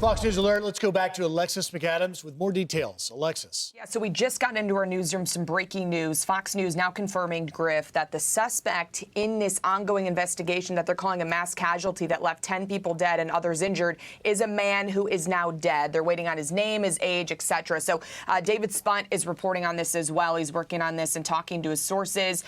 Fox News Alert. Let's go back to Alexis McAdams with more details. Alexis. Yeah, so we just got into our newsroom some breaking news. Fox News now confirming, Griff, that the suspect in this ongoing investigation that they're calling a mass casualty that left 10 people dead and others injured is a man who is now dead. They're waiting on his name, his age, etc. So David Spunt is reporting on this as well. He's working on this and talking to his sources.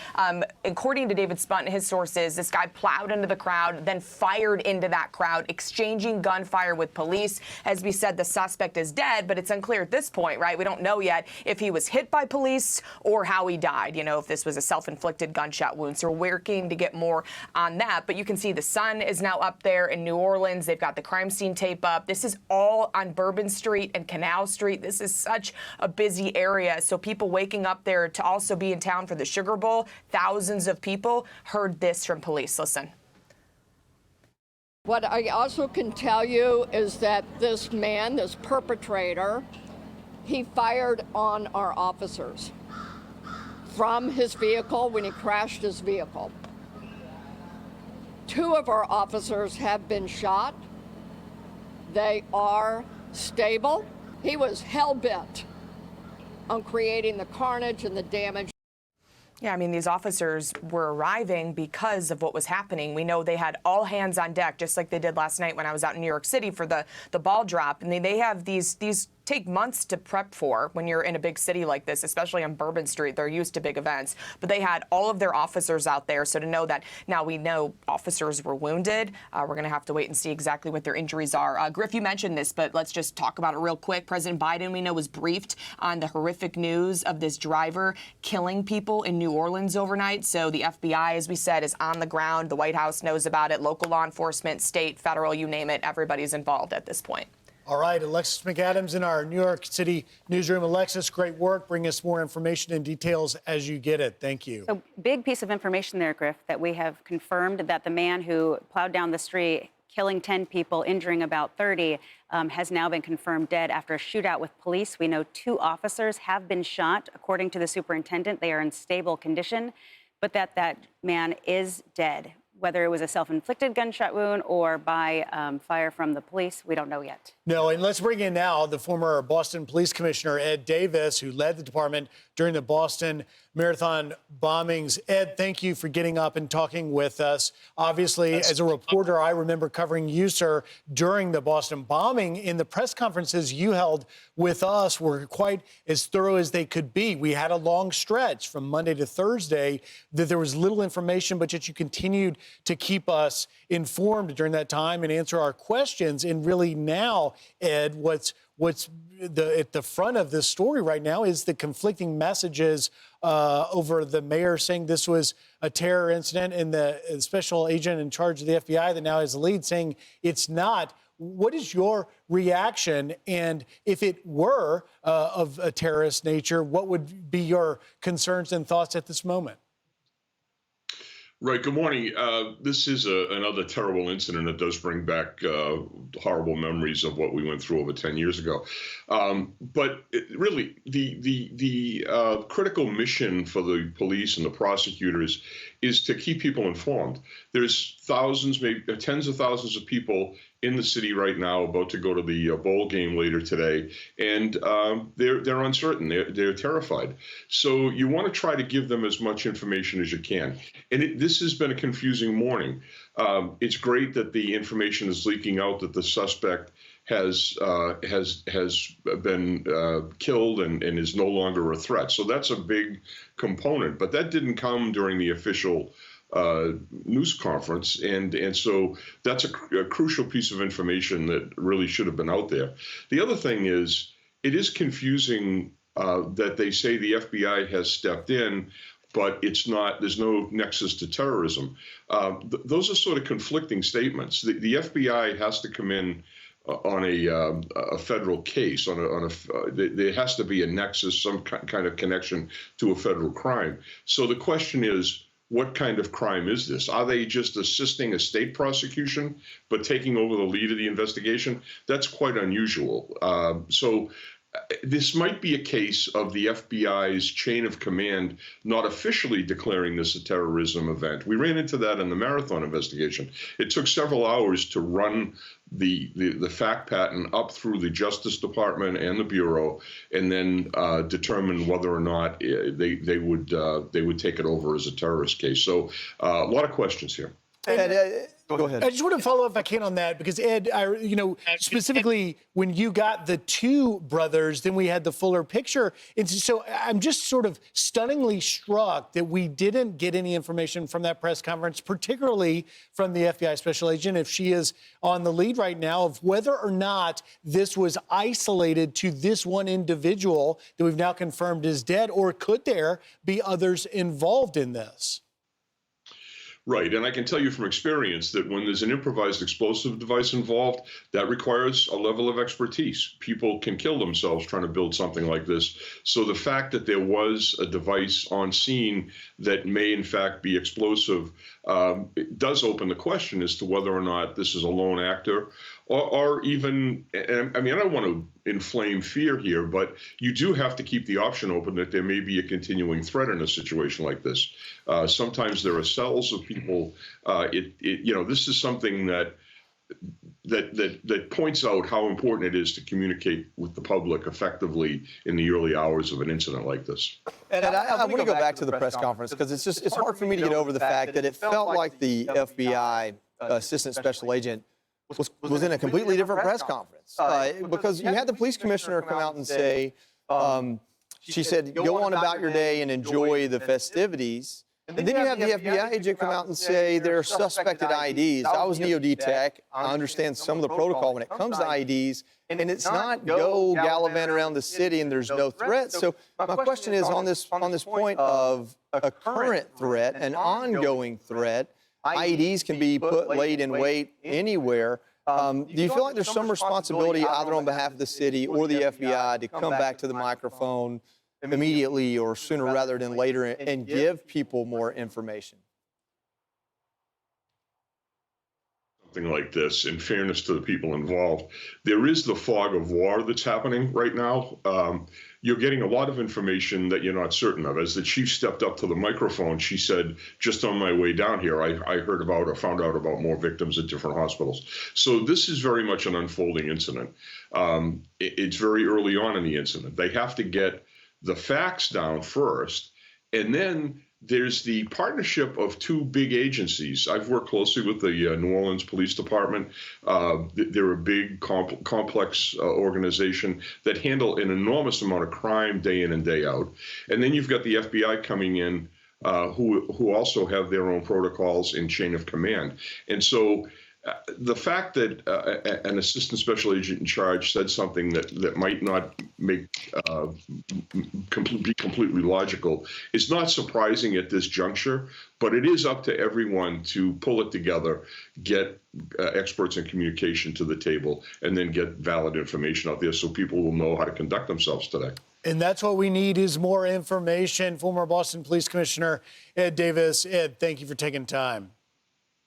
According to David Spunt and his sources, this guy plowed into the crowd, then fired into that crowd, exchanging gunfire with police. As we said, the suspect is dead, but it's unclear at this point, right? We don't know yet if he was hit by police or how he died, you know, if this was a self-inflicted gunshot wound. So we're working to get more on that. But you can see the Sun is now up there in New Orleans. They've got the crime scene tape up. This is all on Bourbon Street and Canal Street. This is such a busy area. So people waking up there to also be in town for the Sugar Bowl, thousands of people heard this from police. Listen. What I also can tell you is that this man, this perpetrator, he fired on our officers from his vehicle when he crashed his vehicle. 2 of our officers have been shot. They are stable. He was hell-bent on creating the carnage and the damage. Yeah, I mean, these officers were arriving because of what was happening. We know they had all hands on deck, just like they did last night when I was out in New York City for the ball drop. And they have these take months to prep for when you're in a big city like this, especially on Bourbon Street. They're used to big events. But they had all of their officers out there. So to know that now we know officers were wounded, we're going to have to wait and see exactly what their injuries are. Griff, you mentioned this, but let's just talk about it real quick. President Biden, we know, was briefed on the horrific news of this driver killing people in New Orleans overnight. So the FBI, as we said, is on the ground. The White House knows about it. Local law enforcement, state, federal, you name it. Everybody's involved at this point. All right, Alexis McAdams in our New York City newsroom. Alexis, great work. Bring us more information and details as you get it. Thank you. So big piece of information there, Griff, that we have confirmed that the man who plowed down the street, killing 10 people, injuring about 30, has now been confirmed dead after a shootout with police. We know 2 officers have been shot. According to the superintendent, they are in stable condition, but that man is dead. Whether it was a self-inflicted gunshot wound or by fire from the police, we don't know yet. No, and let's bring in now the former Boston Police Commissioner, Ed Davis, who led the department during the Boston Marathon bombings. Ed, thank you for getting up and talking with us. Obviously, as a reporter, I remember covering you, sir, during the Boston bombing. In the press conferences you held with us were quite as thorough as they could be. We had a long stretch from Monday to Thursday that there was little information, but yet you continued to keep us informed during that time and answer our questions. And really now, Ed, what's at the front of this story right now is the conflicting messages over the mayor saying this was a terror incident and the special agent in charge of the FBI that now has the lead saying it's not. What is your reaction? And if it were of a terrorist nature, what would be your concerns and thoughts at this moment? Right. Good morning. This is another terrible incident that does bring back horrible memories of what we went through over 10 years ago. But really, the critical mission for the police and the prosecutors is to keep people informed. There's thousands, maybe tens of thousands of people in the city right now about to go to the bowl game later today, and they're uncertain. They're terrified. So you want to try to give them as much information as you can. And this has been a confusing morning. It's great that the information is leaking out that the suspect has been killed and is no longer a threat. So that's a big component. But that didn't come during the official news conference, and so that's a crucial piece of information that really should have been out there. The other thing is, it is confusing that they say the FBI has stepped in, but it's not. There's no nexus to terrorism. Those are sort of conflicting statements. The FBI has to come in on a federal case. There has to be a nexus, some kind of connection to a federal crime. So the question is, what kind of crime is this? Are they just assisting a state prosecution, but taking over the lead of the investigation? That's quite unusual. So this might be a case of the FBI's chain of command not officially declaring this a terrorism event. We ran into that in the Marathon investigation. It took several hours to run the fact pattern up through the Justice Department and the Bureau, and then determine whether or not they would take it over as a terrorist case. So a lot of questions here. Ed, go ahead. I just want to follow up if I can on that, because Ed, specifically when you got the two brothers, then we had the fuller picture. And so I'm just sort of stunningly struck that we didn't get any information from that press conference, particularly from the FBI special agent, if she is on the lead right now, of whether or not this was isolated to this one individual that we've now confirmed is dead, or could there be others involved in this? Right, and I can tell you from experience that when there's an improvised explosive device involved, that requires a level of expertise. People can kill themselves trying to build something like this. So the fact that there was a device on scene that may in fact be explosive it does open the question as to whether or not this is a lone actor, or even, I mean, I don't want to inflame fear here, but you do have to keep the option open that there may be a continuing threat in a situation like this. Sometimes there are cells of people. This is something that points out how important it is to communicate with the public effectively in the early hours of an incident like this. And I want to go back to the press conference, because it's hard for me to get over the fact that it felt like the FBI assistant special agent was in a completely different press conference, because you had the police commissioner come out and say, she said, go on about your day and enjoy the festivities. And then you have the FBI agent come out and say there are suspected IEDs. I was Neo-D Tech. I understand some of the protocol when it comes to IEDs, and it's not go gallivant around the city and there's no threat. So my question is on this point of a current threat, an ongoing threat. IEDs can be put laid in wait anywhere. Do you feel like there's some responsibility either on behalf of the city or the FBI to come back to the microphone immediately or sooner rather than later and give people more information? Something like this, in fairness to the people involved, there is the fog of war that's happening right now. You're getting a lot of information that you're not certain of. As the chief stepped up to the microphone, she said, just on my way down here, I heard about or found out about more victims at different hospitals. So this is very much an unfolding incident. It's very early on in the incident. They have to get the facts down first, and then there's the partnership of two big agencies. I've worked closely with the New Orleans Police Department. They're a big, complex organization that handle an enormous amount of crime day in and day out. And then you've got the FBI coming in, who also have their own protocols and chain of command. And so the fact that an assistant special agent in charge said something that might not make be completely logical is not surprising at this juncture, but it is up to everyone to pull it together, get experts in communication to the table, and then get valid information out there so people will know how to conduct themselves today. And that's what we need, is more information. Former Boston Police Commissioner Ed Davis. Ed, thank you for taking time.